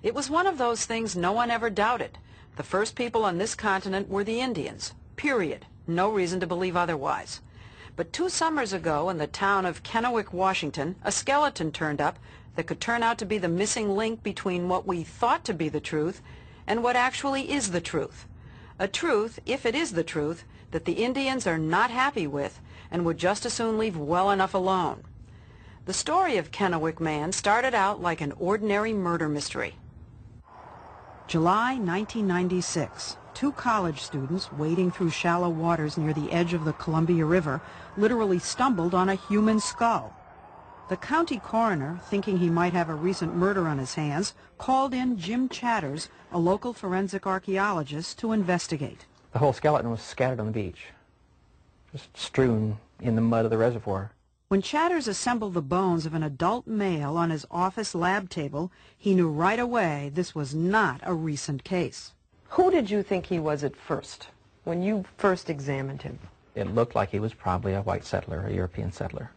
It was one of those things no one ever doubted. The first people on this continent were the Indians. Period. No reason to believe otherwise. But 2 summers ago in the town of Kennewick, Washington, a skeleton turned up that could turn out to be the missing link between what we thought to be the truth and what actually is the truth. A truth, if it is the truth, that the Indians are not happy with and would just as soon leave well enough alone. The story of Kennewick Man started out like an ordinary murder mystery. July 1996. 2 college students wading through shallow waters near the edge of the Columbia River literally stumbled on a human skull. The county coroner, thinking he might have a recent murder on his hands, called in Jim Chatters, a local forensic archaeologist, to investigate. The whole skeleton was scattered on the beach, just strewn in the mud of the reservoir. When Chatters assembled the bones of an adult male on his office lab table, he knew right away this was not a recent case. Who did you think he was at first, when you first examined him? It looked like he was probably a white settler, a European settler.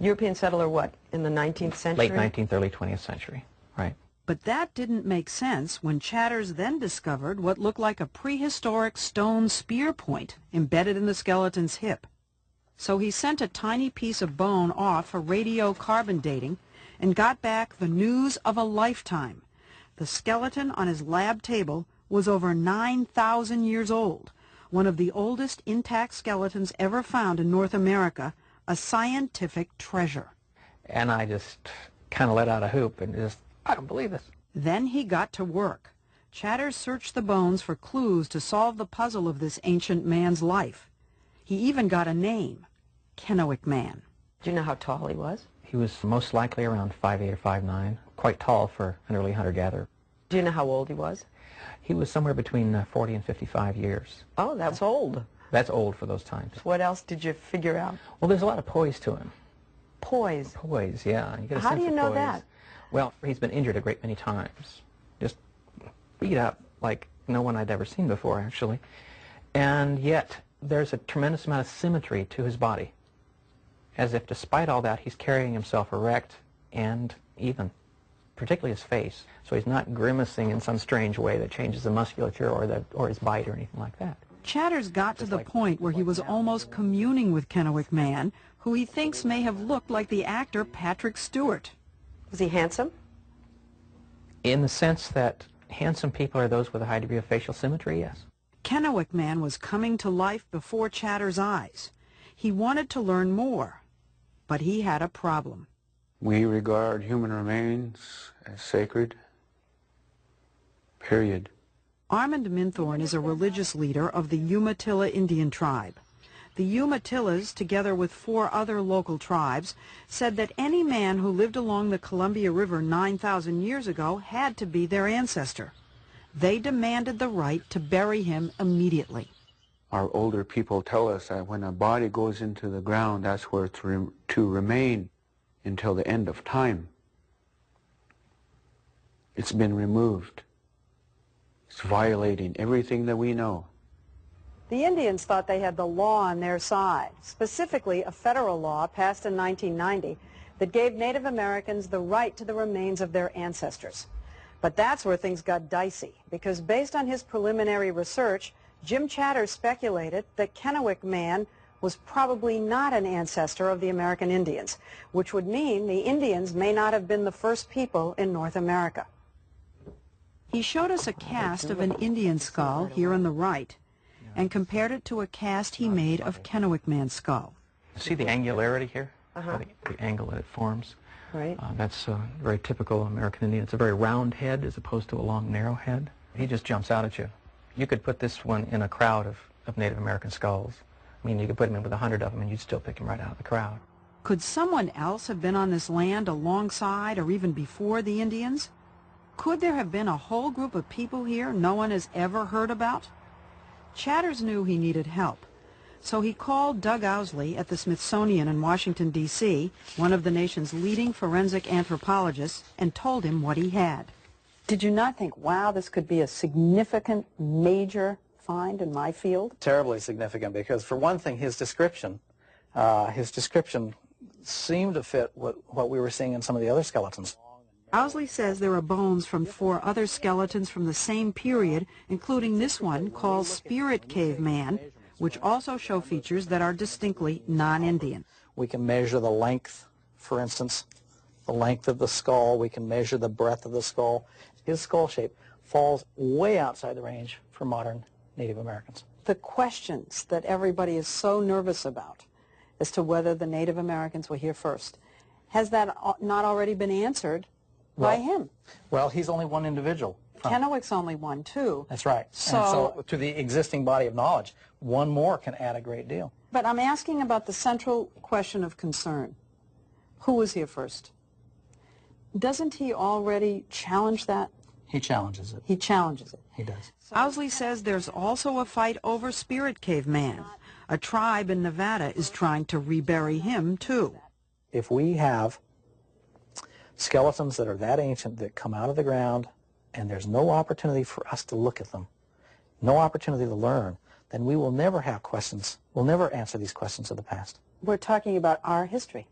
European settler what, in the 19th century? Late 19th, early 20th century, right. But that didn't make sense when Chatters then discovered what looked like a prehistoric stone spear point embedded in the skeleton's hip. So he sent a tiny piece of bone off for radiocarbon dating and got back the news of a lifetime. The skeleton on his lab table was over 9,000 years old, one of the oldest intact skeletons ever found in North America, a scientific treasure. And I just kind of let out a hoop and just, I don't believe this. Then he got to work. Chatters searched the bones for clues to solve the puzzle of this ancient man's life. He even got a name, Kennewick Man. Do you know how tall he was? He was most likely around 5'8" or 5'9", quite tall for an early hunter-gatherer. Do you know how old he was? He was somewhere between 40 and 55 years. Oh, that's old. That's old for those times. What else did you figure out? Well, there's a lot of poise to him. Poise? Poise, yeah. You get a How sense do you of know poise. that? Well, he's been injured a great many times. Just beat up like no one I'd ever seen before, actually. And yet, there's a tremendous amount of symmetry to his body, as if despite all that, he's carrying himself erect and even, particularly his face. So he's not grimacing in some strange way that changes the musculature or his bite or anything like that. Chatters got to the point where he was almost communing with Kennewick Man, who he thinks may have looked like the actor Patrick Stewart. Was he handsome? In the sense that handsome people are those with a high degree of facial symmetry, yes. Kennewick Man was coming to life before Chatters' eyes. He wanted to learn more, but he had a problem. We regard human remains as sacred, period. Armand Minthorn is a religious leader of the Umatilla Indian tribe. The Umatillas, together with 4 other local tribes, said that any man who lived along the Columbia River 9,000 years ago had to be their ancestor. They demanded the right to bury him immediately. Our older people tell us that when a body goes into the ground, that's where it's to remain until the end of time. It's been removed. It's violating everything that we know. The Indians thought they had the law on their side, specifically a federal law passed in 1990 that gave Native Americans the right to the remains of their ancestors. But that's where things got dicey, because based on his preliminary research, Jim Chatters speculated that Kennewick Man was probably not an ancestor of the American Indians, which would mean the Indians may not have been the first people in North America. He showed us a cast of an Indian skull here on the right and compared it to a cast he made of Kennewick Man's skull. See the angularity here? The angle that it forms. Right. That's very typical American Indian. It's a very round head as opposed to a long, narrow head. He just jumps out at you. You could put this one in a crowd of Native American skulls. I mean, you could put him in with 100 of them and you'd still pick him right out of the crowd. Could someone else have been on this land alongside or even before the Indians? Could there have been a whole group of people here no one has ever heard about? Chatters knew he needed help, so he called Doug Owsley at the Smithsonian in Washington, D.C., one of the nation's leading forensic anthropologists, and told him what he had. Did you not think, wow, this could be a significant, major find in my field? Terribly significant, because for one thing, his description seemed to fit what we were seeing in some of the other skeletons. Owsley says there are bones from 4 other skeletons from the same period, including this one called Spirit Cave Man, which also show features that are distinctly non-Indian. We can measure the length, for instance, the length of the skull. We can measure the breadth of the skull. His skull shape falls way outside the range for modern Native Americans. The questions that everybody is so nervous about as to whether the Native Americans were here first, has that not already been answered by him? Well, he's only one individual. Kennewick's only one, too. That's right. So to the existing body of knowledge, one more can add a great deal. But I'm asking about the central question of concern. Who was here first? Doesn't he already challenge that? He challenges it. He challenges it. He does. Owsley says there's also a fight over Spirit Cave Man. A tribe in Nevada is trying to rebury him, too. If we have skeletons that are that ancient that come out of the ground and there's no opportunity for us to look at them, no opportunity to learn, then we will never have questions. We'll never answer these questions of the past. We're talking about our history.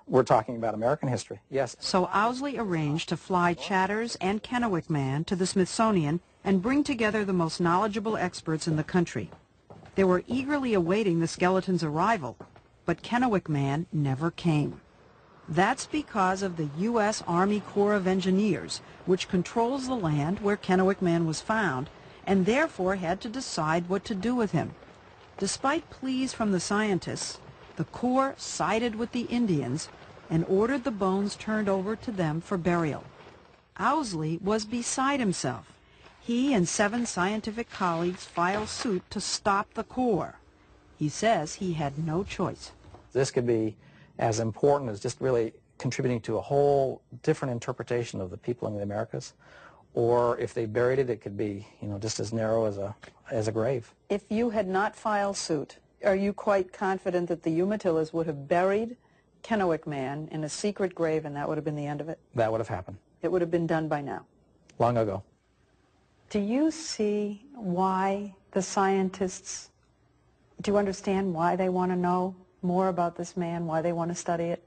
We're talking about American history, yes. So Owsley arranged to fly Chatters and Kennewick Man to the Smithsonian and bring together the most knowledgeable experts in the country. They were eagerly awaiting the skeleton's arrival, but Kennewick Man never came. That's because of the U.S. Army Corps of Engineers, which controls the land where Kennewick Man was found, and therefore had to decide what to do with him. Despite pleas from the scientists, the Corps sided with the Indians and ordered the bones turned over to them for burial. Owsley was beside himself. He and 7 scientific colleagues filed suit to stop the Corps. He says he had no choice. This could be as important as just really contributing to a whole different interpretation of the people in the Americas, or if they buried it, it could be, just as narrow as a grave. If you had not filed suit, are you quite confident that the Umatillas would have buried Kennewick Man in a secret grave and that would have been the end of it? That would have happened. It would have been done by now. Long ago. Do you see why the scientists, do you understand why they want to know more about this man, why they want to study it?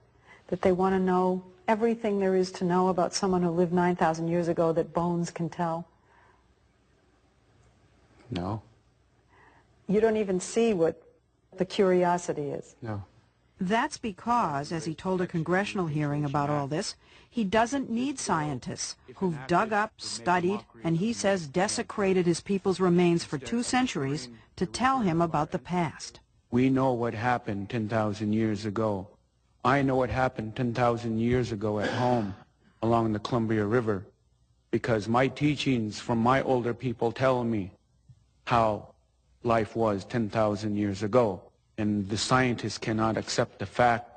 That they want to know everything there is to know about someone who lived 9,000 years ago that bones can tell? No. You don't even see what the curiosity is. No. That's because, as he told a congressional hearing about all this, he doesn't need scientists who've dug up, studied, and he says desecrated his people's remains for 2 centuries to tell him about the past. We know what happened 10,000 years ago. I know what happened 10,000 years ago at home along the Columbia River because my teachings from my older people tell me how life was 10,000 years ago. And the scientists cannot accept the fact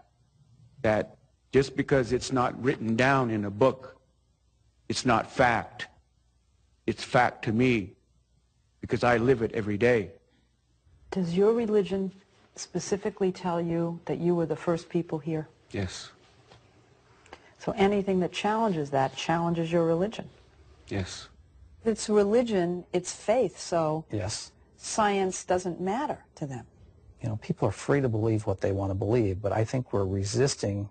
that just because it's not written down in a book, it's not fact. It's fact to me because I live it every day. Does your religion specifically tell you that you were the first people here? Yes. So anything that challenges that challenges your religion? Yes. It's religion, it's faith, so Yes. science doesn't matter to them. People are free to believe what they want to believe, but I think we're resisting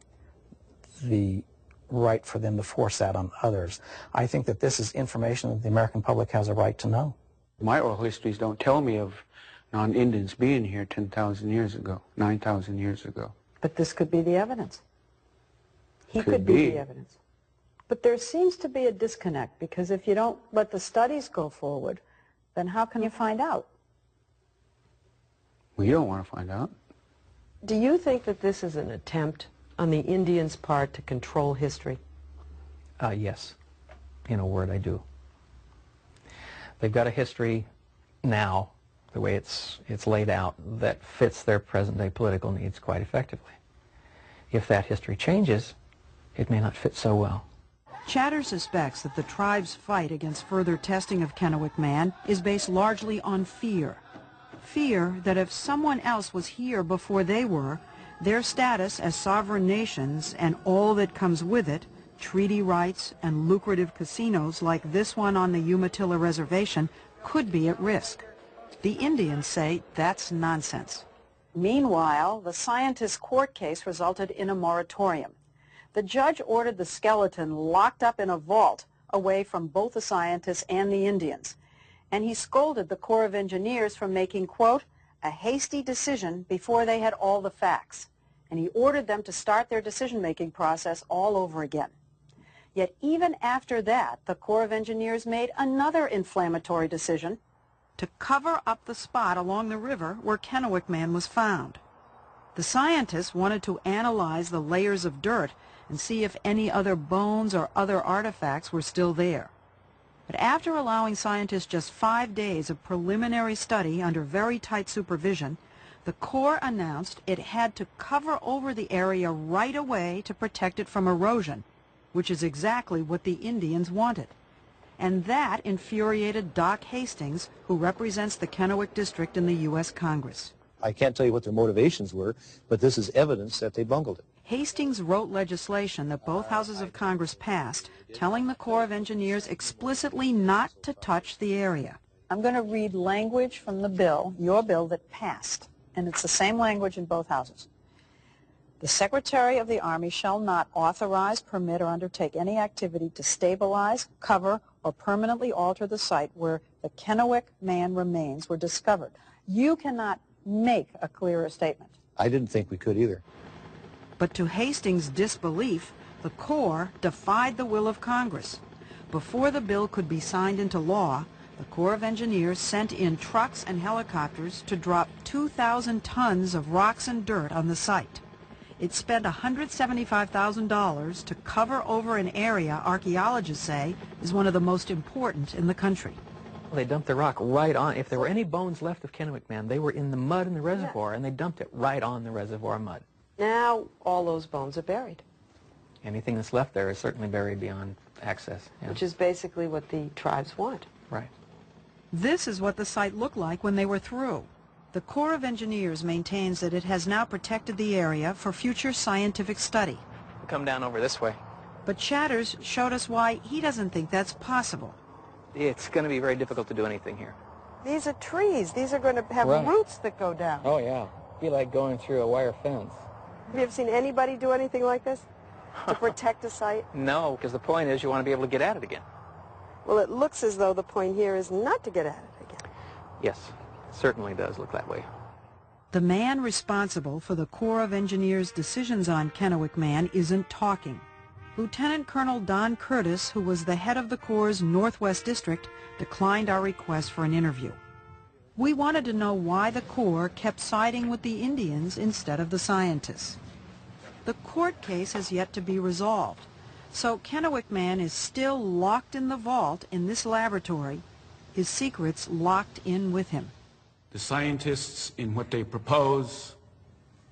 the right for them to force that on others. I think that this is information that the American public has a right to know. My oral histories don't tell me of non-Indians being here 10,000 years ago, 9,000 years ago. But this could be the evidence. He Could could be be. the evidence. But there seems to be a disconnect, because if you don't let the studies go forward, then how can you find out? We don't want to find out. Do you think that this is an attempt on the Indians' part to control history? Yes. In a word, I do. They've got a history now, the way it's laid out, that fits their present-day political needs quite effectively. If that history changes, it may not fit so well. Chatter suspects that the tribe's fight against further testing of Kennewick Man is based largely on fear. Fear that if someone else was here before they were, their status as sovereign nations and all that comes with it, treaty rights and lucrative casinos like this one on the Umatilla Reservation, could be at risk. The Indians say that's nonsense. Meanwhile, the scientists' court case resulted in a moratorium. The judge ordered the skeleton locked up in a vault away from both the scientists and the Indians. And he scolded the Corps of Engineers for making, quote, a hasty decision before they had all the facts. And he ordered them to start their decision-making process all over again. Yet even after that, the Corps of Engineers made another inflammatory decision to cover up the spot along the river where Kennewick Man was found. The scientists wanted to analyze the layers of dirt and see if any other bones or other artifacts were still there. But after allowing scientists just 5 days of preliminary study under very tight supervision, the Corps announced it had to cover over the area right away to protect it from erosion, which is exactly what the Indians wanted. And that infuriated Doc Hastings, who represents the Kennewick District in the U.S. Congress. I can't tell you what their motivations were, but this is evidence that they bungled it. Hastings wrote legislation that both houses of Congress passed, telling the Corps of Engineers explicitly not to touch the area. I'm going to read language from the bill, your bill, that passed, and it's the same language in both houses. The Secretary of the Army shall not authorize, permit, or undertake any activity to stabilize, cover, or permanently alter the site where the Kennewick Man remains were discovered. You cannot make a clearer statement. I didn't think we could either. But to Hastings' disbelief, the Corps defied the will of Congress. Before the bill could be signed into law, the Corps of Engineers sent in trucks and helicopters to drop 2,000 tons of rocks and dirt on the site. It spent $175,000 to cover over an area archaeologists say is one of the most important in the country. They dumped the rock right on. If there were any bones left of Kennewick Man, they were in the mud in the reservoir, and they dumped it right on the reservoir mud. Now all those bones are buried. Anything that's left there is certainly buried beyond access. Yeah. Which is basically what the tribes want. Right. This is what the site looked like when they were through. The Corps of Engineers maintains that it has now protected the area for future scientific study. Come down over this way. But Shatters showed us why he doesn't think that's possible. It's going to be very difficult to do anything here. These are trees. These are going to have roots that go down. Oh, yeah. Be like going through a wire fence. Have you ever seen anybody do anything like this to protect a site? No, because the point is you want to be able to get at it again. Well, it looks as though the point here is not to get at it again. Yes, it certainly does look that way. The man responsible for the Corps of Engineers' decisions on Kennewick Man isn't talking. Lieutenant Colonel Don Curtis, who was the head of the Corps' Northwest District, declined our request for an interview. We wanted to know why the Corps kept siding with the Indians instead of the scientists. The court case has yet to be resolved, so Kennewick Man is still locked in the vault in this laboratory, his secrets locked in with him. The scientists, in what they propose,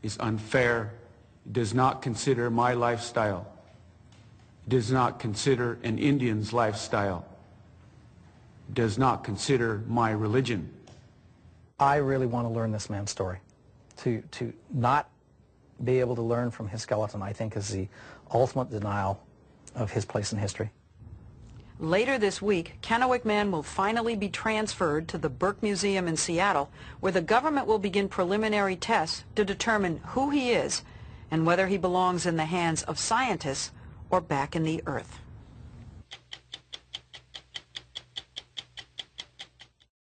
is unfair. It does not consider my lifestyle. It does not consider an Indian's lifestyle. It does not consider my religion. I really want to learn this man's story. To not be able to learn from his skeleton, I think, is the ultimate denial of his place in history. Later this week, Kennewick Man will finally be transferred to the Burke Museum in Seattle, where the government will begin preliminary tests to determine who he is and whether he belongs in the hands of scientists or back in the earth.